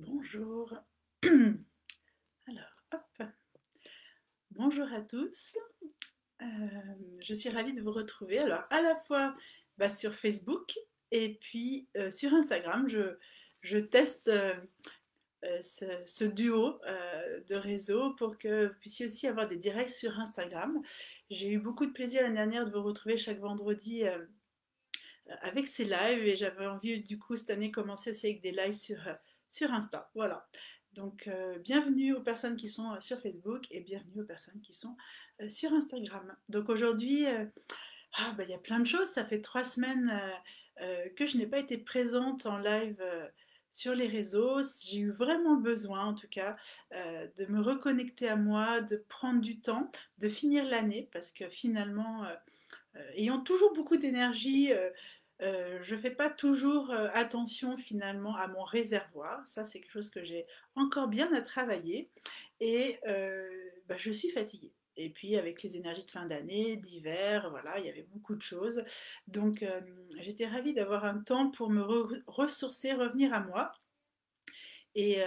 Bonjour. Alors, hop. Bonjour à tous. Euh, je suis ravie de vous retrouver. Alors, à la fois sur Facebook et puis sur Instagram. Je teste ce duo de réseaux pour que vous puissiez aussi avoir des directs sur Instagram. J'ai eu beaucoup de plaisir l'année dernière de vous retrouver chaque vendredi avec ces lives et j'avais envie du coup cette année commencer aussi avec des lives sur Insta. Voilà. Donc bienvenue aux personnes qui sont sur Facebook et bienvenue aux personnes qui sont sur Instagram. Donc aujourd'hui, il y a plein de choses. Ça fait 3 semaines que je n'ai pas été présente en live sur les réseaux. J'ai eu vraiment besoin, en tout cas, de me reconnecter à moi, de prendre du temps, de finir l'année, parce que finalement, ayant toujours beaucoup d'énergie, je ne fais pas toujours attention finalement à mon réservoir. Ça, c'est quelque chose que j'ai encore bien à travailler. Et je suis fatiguée. Et puis avec les énergies de fin d'année, d'hiver, voilà, il y avait beaucoup de choses. Donc j'étais ravie d'avoir un temps pour me ressourcer, revenir à moi. Et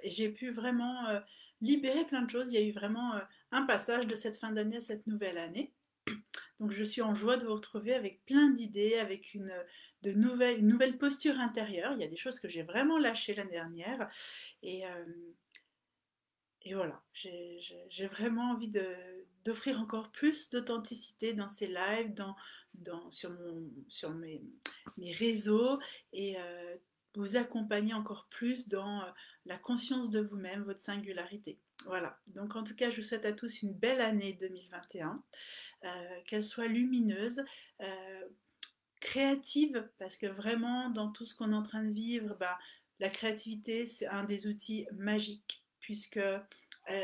j'ai pu vraiment libérer plein de choses. Il y a eu vraiment un passage de cette fin d'année à cette nouvelle année. Donc je suis en joie de vous retrouver avec plein d'idées, avec une nouvelle posture intérieure. Il y a des choses que j'ai vraiment lâchées l'année dernière. Et, euh, et voilà, j'ai vraiment envie d'offrir encore plus d'authenticité dans ces lives, sur mes réseaux et vous accompagner encore plus dans la conscience de vous-même, votre singularité. Voilà, donc en tout cas, je vous souhaite à tous une belle année 2021, qu'elle soit lumineuse, euh, créative, parce que vraiment, dans tout ce qu'on est en train de vivre, la créativité, c'est un des outils magiques, puisque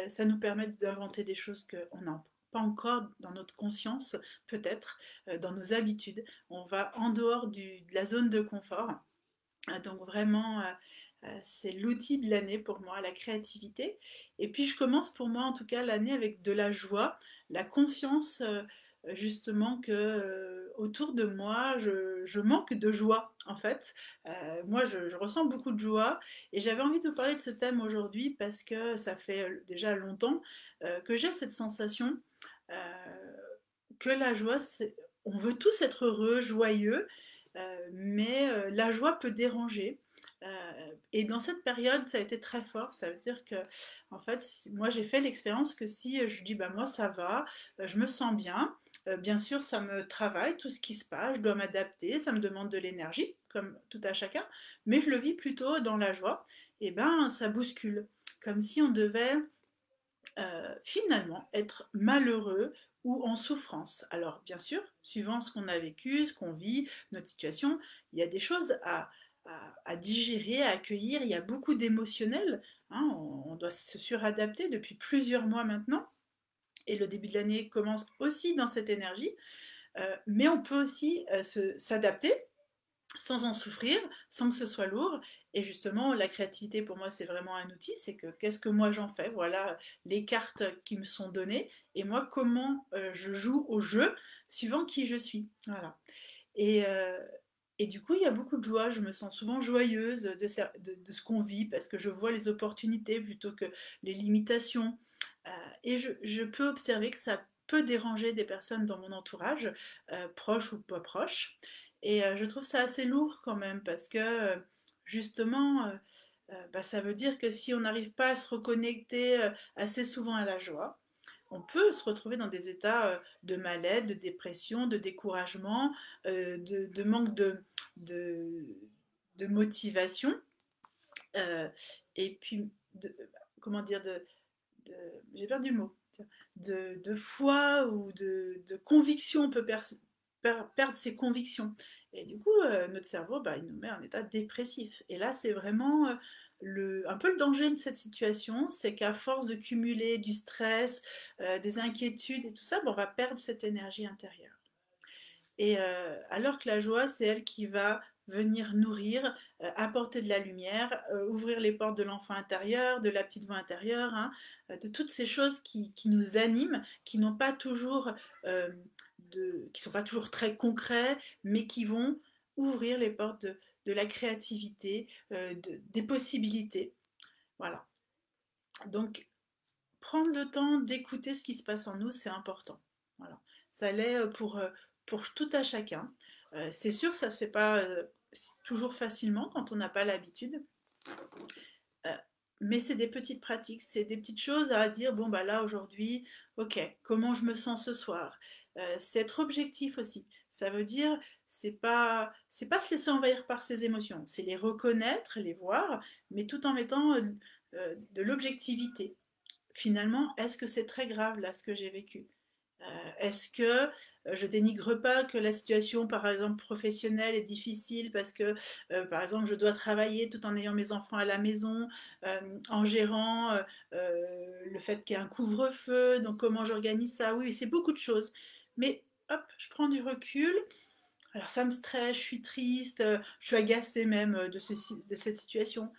ça nous permet d'inventer des choses qu'on n'a pas encore dans notre conscience, peut-être, dans nos habitudes. On va en dehors de la zone de confort. Donc vraiment, c'est l'outil de l'année pour moi, la créativité. Et puis je commence pour moi en tout cas l'année avec de la joie, la conscience justement que autour de moi, je manque de joie en fait. Moi, je ressens beaucoup de joie et j'avais envie de vous parler de ce thème aujourd'hui parce que ça fait déjà longtemps que j'ai cette sensation que la joie, on veut tous être heureux, joyeux, mais la joie peut déranger. Et dans cette période, ça a été très fort. Ça veut dire que, en fait, moi j'ai fait l'expérience que si je dis bah moi ça va, je me sens bien. Bien sûr, ça me travaille tout ce qui se passe. Je dois m'adapter. Ça me demande de l'énergie, comme tout à chacun. Mais je le vis plutôt dans la joie. Et ben, ça bouscule, comme si on devait finalement être malheureux ou en souffrance. Alors bien sûr, suivant ce qu'on a vécu, ce qu'on vit, notre situation, il y a des choses à digérer, à accueillir, il y a beaucoup d'émotionnel, hein, on doit se suradapter depuis plusieurs mois maintenant, et le début de l'année commence aussi dans cette énergie, mais on peut aussi s'adapter sans en souffrir, sans que ce soit lourd. Et justement, la créativité pour moi, c'est vraiment un outil. C'est que qu'est-ce que moi j'en fais? Voilà les cartes qui me sont données. Et moi, comment je joue au jeu suivant qui je suis. Voilà. Et, euh, et du coup, il y a beaucoup de joie. Je me sens souvent joyeuse de ce qu'on vit parce que je vois les opportunités plutôt que les limitations. Euh, et je peux observer que ça peut déranger des personnes dans mon entourage, proches ou pas proches. Et je trouve ça assez lourd quand même parce que justement, ça veut dire que si on n'arrive pas à se reconnecter assez souvent à la joie, on peut se retrouver dans des états de mal-être, de dépression, de découragement, de manque de, de motivation, euh, et puis, comment dire, j'ai perdu le mot, de foi ou de conviction, on peut perdre ses convictions. Et du coup, notre cerveau, il nous met en état dépressif. Et là, c'est vraiment un peu le danger de cette situation, c'est qu'à force de cumuler du stress, des inquiétudes et tout ça, on va perdre cette énergie intérieure. Et alors que la joie, c'est elle qui va venir nourrir, apporter de la lumière, ouvrir les portes de l'enfant intérieur, de la petite voix intérieure, hein, de toutes ces choses qui nous animent, qui n'ont pas toujours, euh, qui sont pas toujours très concrets, mais qui vont ouvrir les portes de la créativité, des possibilités. Voilà. Donc, prendre le temps d'écouter ce qui se passe en nous, c'est important. Voilà. Ça l'est pour tout à chacun. C'est sûr, ça ne se fait pas toujours facilement quand on n'a pas l'habitude. Euh, mais c'est des petites pratiques, c'est des petites choses à dire, bon bah là aujourd'hui, ok, comment je me sens ce soir. C'est être objectif aussi. Ça veut dire, c'est pas se laisser envahir par ses émotions, c'est les reconnaître, les voir, mais tout en mettant de l'objectivité. Finalement, est-ce que c'est très grave là ce que j'ai vécu? Est-ce que je dénigre pas que la situation, par exemple, professionnelle est difficile parce que, par exemple, je dois travailler tout en ayant mes enfants à la maison, en gérant le fait qu'il y ait un couvre-feu, donc comment j'organise ça? Oui, c'est beaucoup de choses. Mais hop, je prends du recul. Alors ça me stresse, je suis triste, je suis agacée même de cette situation.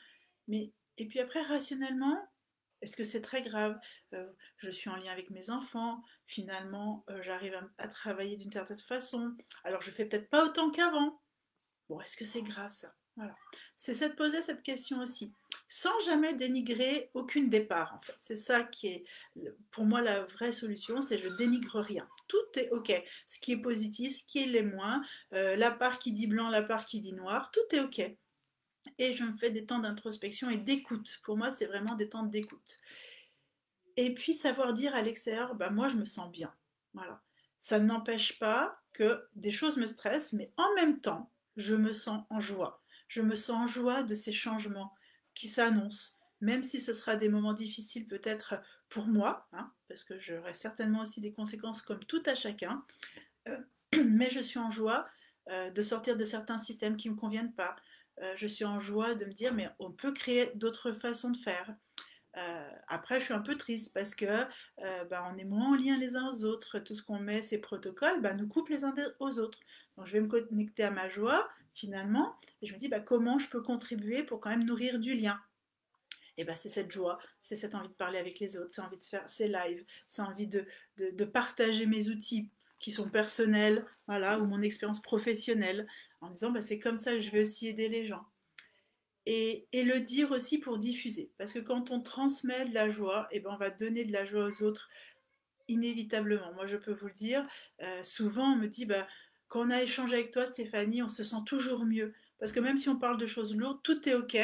Mais, et puis après, rationnellement, est-ce que c'est très grave? Je suis en lien avec mes enfants, finalement, j'arrive à travailler d'une certaine façon. Alors je fais peut-être pas autant qu'avant. Bon, est-ce que c'est grave ça? Voilà. C'est de poser cette question aussi, sans jamais dénigrer aucune des parts, en fait. C'est ça qui est, pour moi, la vraie solution, c'est je dénigre rien. Tout est ok. Ce qui est positif, ce qui est les moins, la part qui dit blanc, la part qui dit noir, tout est ok. Et je me fais des temps d'introspection et d'écoute. Pour moi, c'est vraiment des temps d'écoute. Et puis savoir dire à l'extérieur, bah moi je me sens bien. Voilà. Ça n'empêche pas que des choses me stressent, mais en même temps, je me sens en joie. Je me sens en joie de ces changements qui s'annoncent, même si ce sera des moments difficiles peut-être pour moi, hein, parce que j'aurai certainement aussi des conséquences comme tout à chacun, euh, mais je suis en joie de sortir de certains systèmes qui ne me conviennent pas. Je suis en joie de me dire, mais on peut créer d'autres façons de faire. Après, je suis un peu triste parce que bah, on est moins en lien les uns aux autres. Tout ce qu'on met, ces protocoles, bah, nous coupe les uns aux autres. Donc, je vais me connecter à ma joie, finalement, et je me dis bah, comment je peux contribuer pour quand même nourrir du lien. Et bah, c'est cette joie, c'est cette envie de parler avec les autres, c'est envie de faire ces lives, c'est envie de partager mes outils qui sont personnels, voilà, ou mon expérience professionnelle, en disant bah, c'est comme ça que je vais aussi aider les gens et le dire aussi pour diffuser. Parce que quand on transmet de la joie, et ben on va donner de la joie aux autres inévitablement. Moi, je peux vous le dire, souvent on me dit, bah, quand on a échangé avec toi, Stéphanie, on se sent toujours mieux. Parce que même si on parle de choses lourdes, tout est OK.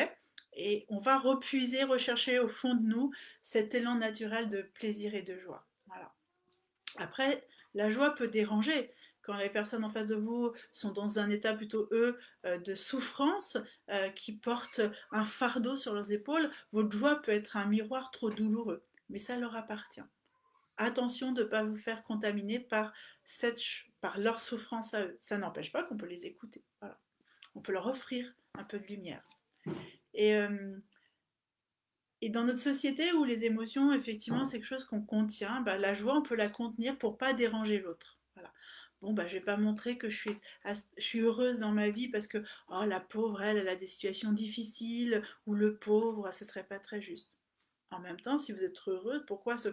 Et on va repuiser, rechercher au fond de nous cet élan naturel de plaisir et de joie. Voilà. Après, la joie peut déranger. Quand les personnes en face de vous sont dans un état plutôt, eux, de souffrance, qui portent un fardeau sur leurs épaules, votre joie peut être un miroir trop douloureux. Mais ça leur appartient. Attention de ne pas vous faire contaminer par leur souffrance à eux. Ça n'empêche pas qu'on peut les écouter. Voilà. On peut leur offrir un peu de lumière. Et, euh, et dans notre société où les émotions, effectivement, c'est quelque chose qu'on contient, bah, la joie, on peut la contenir pour pas déranger l'autre. Voilà. Bon, bah, je vais pas montrer que je suis heureuse dans ma vie parce que oh, la pauvre, elle a des situations difficiles, ou le pauvre, ce serait pas très juste. En même temps, si vous êtes heureuse, pourquoi se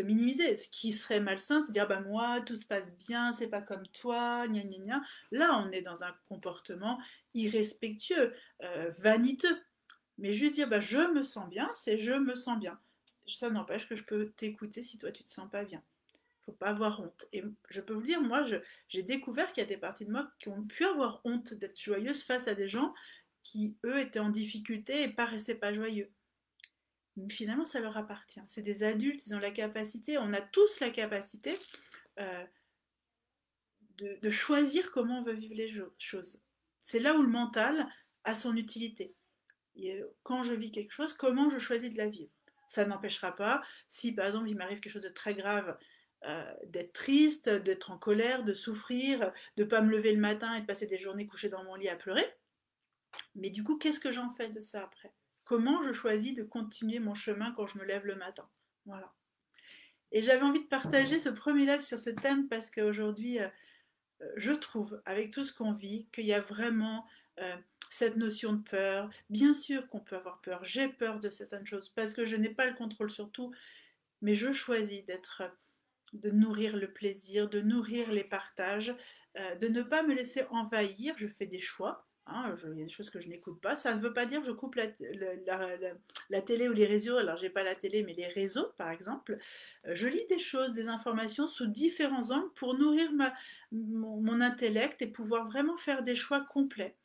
minimiser? Ce qui serait malsain, c'est dire bah moi, tout se passe bien, c'est pas comme toi, gna gna gna. Là, on est dans un comportement irrespectueux, vaniteux. Mais juste dire, bah, je me sens bien, c'est je me sens bien. Ça n'empêche que je peux t'écouter si toi tu te sens pas bien. Faut pas avoir honte. Et je peux vous dire, moi, j'ai découvert qu'il y a des parties de moi qui ont pu avoir honte d'être joyeuses face à des gens qui, eux, étaient en difficulté et paraissaient pas joyeux. Mais finalement, ça leur appartient. C'est des adultes, ils ont la capacité, on a tous la capacité euh, de choisir comment on veut vivre les choses. C'est là où le mental a son utilité. Et quand je vis quelque chose, comment je choisis de la vivre. Ça n'empêchera pas, si par exemple il m'arrive quelque chose de très grave, d'être triste, d'être en colère, de souffrir, de ne pas me lever le matin et de passer des journées couchées dans mon lit à pleurer. Mais du coup, qu'est-ce que j'en fais de ça après? Comment je choisis de continuer mon chemin quand je me lève le matin? Voilà. Et j'avais envie de partager ce premier live sur ce thème parce qu'aujourd'hui, je trouve, avec tout ce qu'on vit, qu'il y a vraiment cette notion de peur. Bien sûr qu'on peut avoir peur, j'ai peur de certaines choses parce que je n'ai pas le contrôle sur tout, mais je choisis de nourrir le plaisir, de nourrir les partages, de ne pas me laisser envahir. Je fais des choix, Hein, il y a des choses que je n'écoute pas. Ça ne veut pas dire que je coupe la télé ou les réseaux. Alors, j'ai pas la télé, mais les réseaux, par exemple. Je lis des choses, des informations sous différents angles pour nourrir mon intellect et pouvoir vraiment faire des choix complets.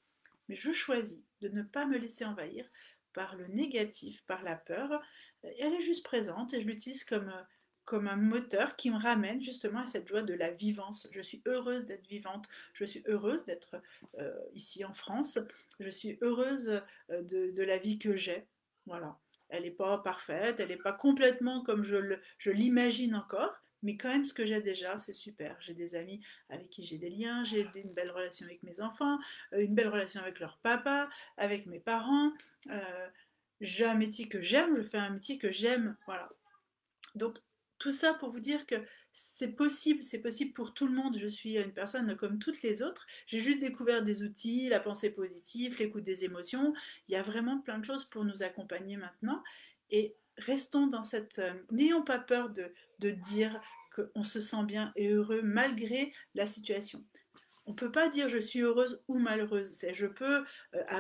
Mais je choisis de ne pas me laisser envahir par le négatif, par la peur. Et elle est juste présente et je l'utilise comme un moteur qui me ramène justement à cette joie de la vivance. Je suis heureuse d'être vivante, je suis heureuse d'être ici en France, je suis heureuse de la vie que j'ai. Voilà. Elle n'est pas parfaite, elle n'est pas complètement comme je l'imagine encore, mais quand même ce que j'ai déjà, c'est super. J'ai des amis avec qui j'ai des liens, j'ai une belle relation avec mes enfants, une belle relation avec leur papa, avec mes parents. Euh, j'ai un métier que j'aime, je fais un métier que j'aime. Voilà. Donc, tout ça pour vous dire que c'est possible pour tout le monde. Je suis une personne comme toutes les autres. J'ai juste découvert des outils, la pensée positive, l'écoute des émotions. Il y a vraiment plein de choses pour nous accompagner maintenant. Et restons dans cette. N'ayons pas peur de dire qu'on se sent bien et heureux malgré la situation. On ne peut pas dire je suis heureuse ou malheureuse. C'est je peux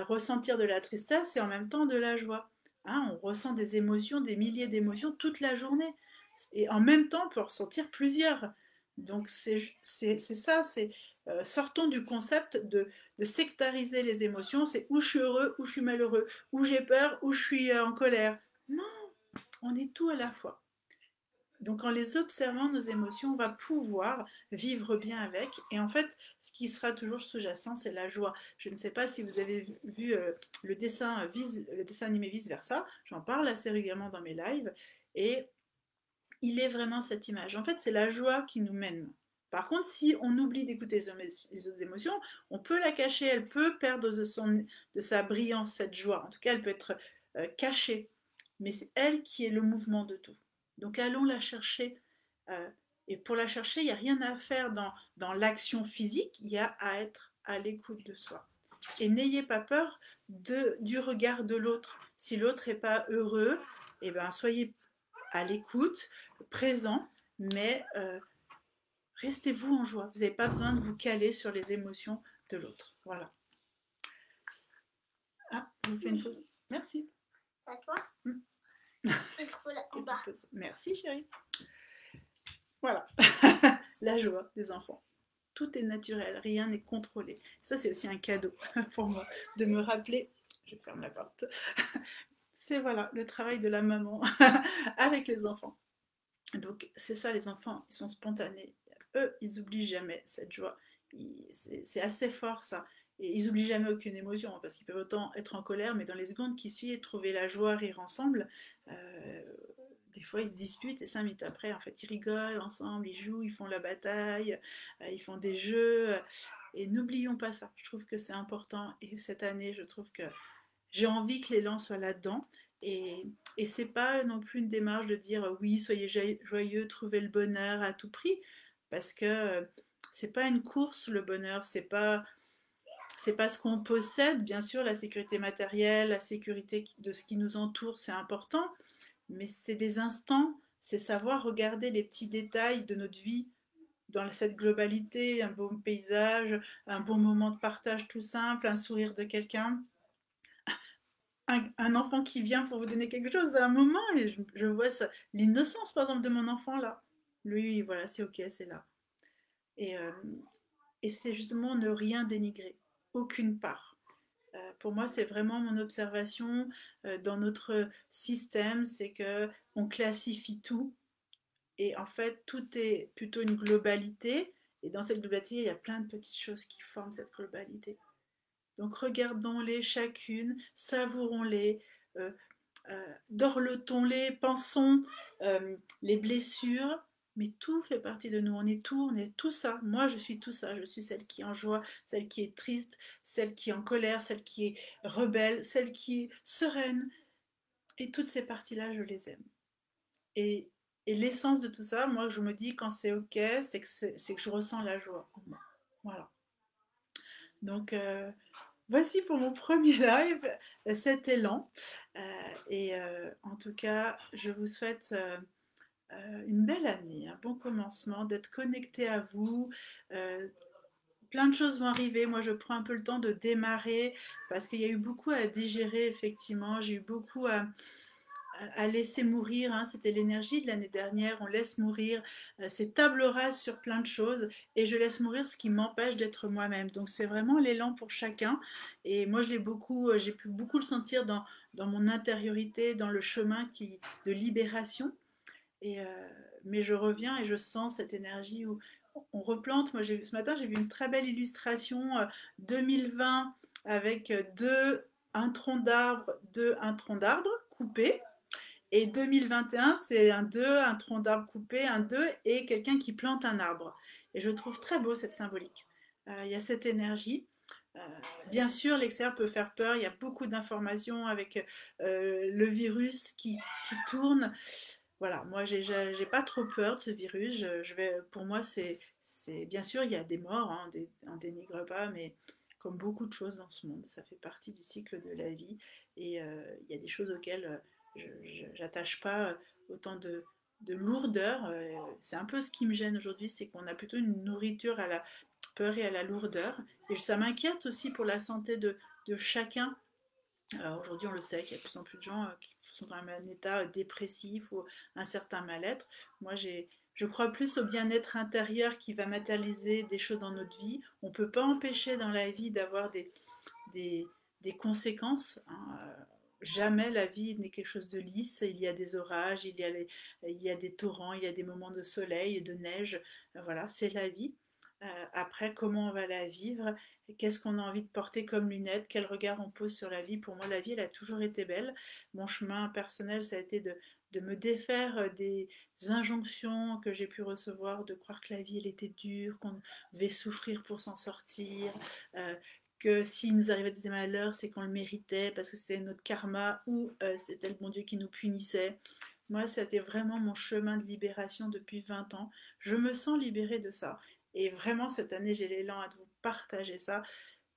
ressentir de la tristesse et en même temps de la joie. Hein, on ressent des émotions, des milliers d'émotions toute la journée. Et en même temps, on peut ressentir plusieurs. Donc c'est ça, c'est sortons du concept de sectariser les émotions. C'est où je suis heureux, où je suis malheureux, où j'ai peur, où je suis en colère. Non, on est tout à la fois. Donc en les observant, nos émotions, on va pouvoir vivre bien avec. Et en fait, ce qui sera toujours sous-jacent, c'est la joie. Je ne sais pas si vous avez vu le dessin animé Vice Versa. J'en parle assez régulièrement dans mes lives. Et il est vraiment cette image. En fait, c'est la joie qui nous mène. Par contre, si on oublie d'écouter les autres émotions, on peut la cacher, elle peut perdre de sa brillance, cette joie. En tout cas, elle peut être cachée. Mais c'est elle qui est le mouvement de tout. Donc allons la chercher. euh, et pour la chercher, il n'y a rien à faire dans l'action physique, il y a à être à l'écoute de soi. Et n'ayez pas peur du regard de l'autre. Si l'autre n'est pas heureux, eh ben, soyez à l'écoute, présent, mais restez-vous en joie. Vous n'avez pas besoin de vous caler sur les émotions de l'autre. Voilà. Ah, je vous fais une pause. Merci. À toi. Merci chérie. Voilà. La joie des enfants. Tout est naturel, rien n'est contrôlé. Ça, c'est aussi un cadeau pour moi, de me rappeler, je ferme la porte, c'est voilà, le travail de la maman avec les enfants. Donc, c'est ça, les enfants, ils sont spontanés. Eux, ils n'oublient jamais cette joie. C'est assez fort, ça. Et ils n'oublient jamais aucune émotion, parce qu'ils peuvent autant être en colère, mais dans les secondes qui suivent, trouver la joie, rire ensemble. Des fois, ils se disputent et 5 minutes après, en fait, ils rigolent ensemble, ils jouent, ils font la bataille, ils font des jeux. Et n'oublions pas ça. Je trouve que c'est important. Et cette année, je trouve que j'ai envie que l'élan soit là-dedans. Et c'est pas non plus une démarche de dire oui, soyez joyeux, trouvez le bonheur à tout prix. Parce que c'est pas une course, le bonheur. C'est pas ce qu'on possède. Bien sûr, la sécurité matérielle, la sécurité de ce qui nous entoure, c'est important mais c'est des instants, c'est savoir regarder les petits détails de notre vie dans cette globalité, un beau paysage, un bon moment de partage tout simple, un sourire de quelqu'un, un enfant qui vient pour vous donner quelque chose à un moment, et je vois ça, l'innocence par exemple de mon enfant là. Lui, voilà, c'est ok, c'est là. Et, euh, et c'est justement ne rien dénigrer, aucune part. Pour moi, c'est vraiment mon observation dans notre système, c'est que on classifie tout et en fait, tout est plutôt une globalité. Et dans cette globalité, il y a plein de petites choses qui forment cette globalité. Donc regardons-les chacune, savourons-les, euh, dorlotons-les, pensons les blessures, mais tout fait partie de nous. On est tout ça. Moi, je suis tout ça. Je suis celle qui est en joie, celle qui est triste, celle qui est en colère, celle qui est rebelle, celle qui est sereine. Et toutes ces parties-là, je les aime. Et, et l'essence de tout ça, moi, je me dis quand c'est ok, c'est que je ressens la joie en moi. Voilà. Donc, voici pour mon premier live cet élan. En tout cas, je vous souhaite une belle année, un bon commencement, d'être connecté à vous, plein de choses vont arriver. Moi, je prends un peu le temps de démarrer parce qu'il y a eu beaucoup à digérer, effectivement. J'ai eu beaucoup à laisser mourir, hein. C'était l'énergie de l'année dernière, on laisse mourir, c'est table rase sur plein de choses, et je laisse mourir ce qui m'empêche d'être moi-même. Donc c'est vraiment l'élan pour chacun, et moi je l'ai beaucoup, j'ai pu beaucoup le sentir dans mon intériorité, dans le chemin de libération, et, mais je reviens et je sens cette énergie où on replante. Moi ce matin j'ai vu une très belle illustration 2020 avec un tronc d'arbre coupé, et 2021, c'est un 2, un tronc d'arbre coupé, un 2 et quelqu'un qui plante un arbre. Et je trouve très beau cette symbolique. Il y a cette énergie. Euh, Bien sûr, l'extérieur peut faire peur. Il y a beaucoup d'informations avec le virus qui tourne. Voilà, moi, j'ai pas trop peur de ce virus. Pour moi, bien sûr, il y a des morts, hein, on dénigre pas, mais comme beaucoup de choses dans ce monde, ça fait partie du cycle de la vie. Et il y a des choses auxquelles j'attache pas autant de lourdeur. C'est un peu ce qui me gêne aujourd'hui, c'est qu'on a plutôt une nourriture à la peur et à la lourdeur. Et ça m'inquiète aussi pour la santé de chacun. Alors aujourd'hui, on le sait qu'il y a de plus en plus de gens qui sont dans un état dépressif ou un certain mal-être. Moi, je crois plus au bien-être intérieur qui va matérialiser des choses dans notre vie. On ne peut pas empêcher dans la vie d'avoir des, des conséquences, hein. Jamais la vie n'est quelque chose de lisse. Il y a des orages, il y a des torrents, il y a des moments de soleil et de neige. Voilà, c'est la vie. Après, comment on va la vivre? Qu'est-ce qu'on a envie de porter comme lunettes? Quel regard on pose sur la vie? Pour moi, la vie, elle a toujours été belle. Mon chemin personnel, ça a été de me défaire des injonctions que j'ai pu recevoir, de croire que la vie, elle était dure, qu'on devait souffrir pour s'en sortir, euh, que s'il nous arrivait des malheurs, c'est qu'on le méritait parce que c'était notre karma ou c'était le bon Dieu qui nous punissait. Moi, c'était vraiment mon chemin de libération depuis 20 ans. Je me sens libérée de ça. Et vraiment, cette année, j'ai l'élan à vous partager ça,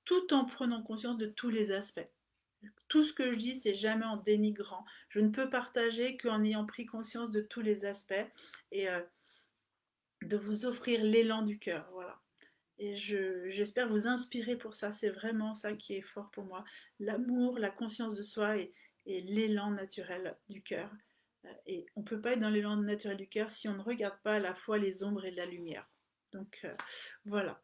tout en prenant conscience de tous les aspects. Tout ce que je dis, c'est jamais en dénigrant. Je ne peux partager qu'en ayant pris conscience de tous les aspects et de vous offrir l'élan du cœur. Voilà. Et j'espère vous inspirer pour ça. C'est vraiment ça qui est fort pour moi. L'amour, la conscience de soi et l'élan naturel du cœur. Et on ne peut pas être dans l'élan naturel du cœur si on ne regarde pas à la fois les ombres et la lumière. Donc voilà.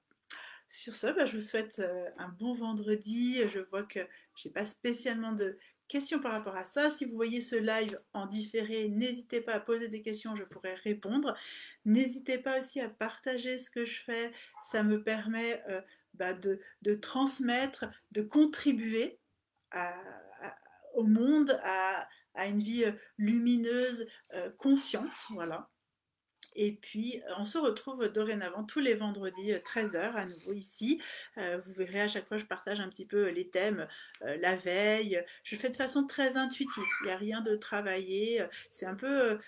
Sur ça, bah, je vous souhaite un bon vendredi. Je vois que je n'ai pas spécialement de questions par rapport à ça. Si vous voyez ce live en différé, n'hésitez pas à poser des questions, je pourrai répondre. N'hésitez pas aussi à partager ce que je fais. Ça me permet de transmettre, de contribuer à- à- au monde, à une vie lumineuse, consciente. Voilà. Et puis, on se retrouve dorénavant tous les vendredis 13 h à nouveau ici. Vous verrez à chaque fois, je partage un petit peu les thèmes la veille. Je fais de façon très intuitive. Il n'y a rien de travaillé. C'est un peu,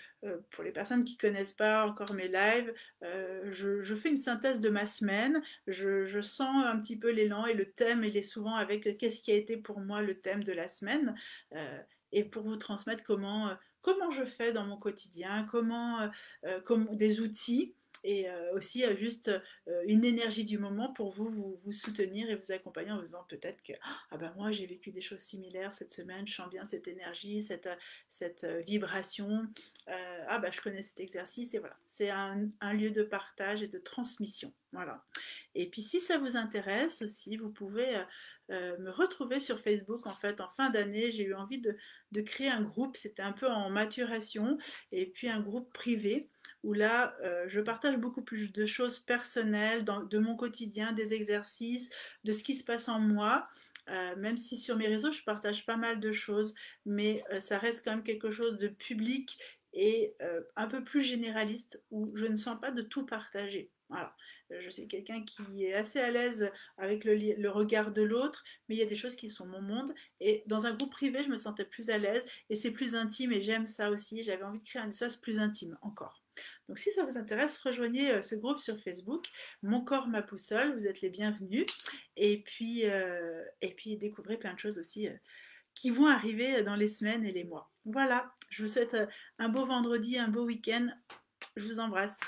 pour les personnes qui ne connaissent pas encore mes lives, je fais une synthèse de ma semaine. Je sens un petit peu l'élan et le thème, il est souvent avec qu'est-ce qui a été pour moi le thème de la semaine. Et pour vous transmettre comment je fais dans mon quotidien, comme des outils et aussi juste une énergie du moment pour vous soutenir et vous accompagner en vous disant peut-être que ah ben moi j'ai vécu des choses similaires cette semaine, je sens bien cette énergie, cette vibration, ah ben je connais cet exercice et voilà, c'est un lieu de partage et de transmission. Voilà. Et puis si ça vous intéresse aussi, vous pouvez me retrouver sur Facebook. En fait, en fin d'année, j'ai eu envie de créer un groupe, c'était un peu en maturation, et puis un groupe privé où là, je partage beaucoup plus de choses personnelles, de mon quotidien, des exercices, de ce qui se passe en moi. Même si sur mes réseaux, je partage pas mal de choses, mais ça reste quand même quelque chose de public et un peu plus généraliste où je ne sens pas de tout partager. Voilà. Je suis quelqu'un qui est assez à l'aise avec le regard de l'autre, mais il y a des choses qui sont mon monde. Et dans un groupe privé, je me sentais plus à l'aise et c'est plus intime et j'aime ça aussi. J'avais envie de créer un espace plus intime encore. Donc si ça vous intéresse, rejoignez ce groupe sur Facebook, Mon corps, ma boussole, vous êtes les bienvenus. Et puis découvrez plein de choses aussi qui vont arriver dans les semaines et les mois. Voilà, je vous souhaite un beau vendredi, un beau week-end. Je vous embrasse.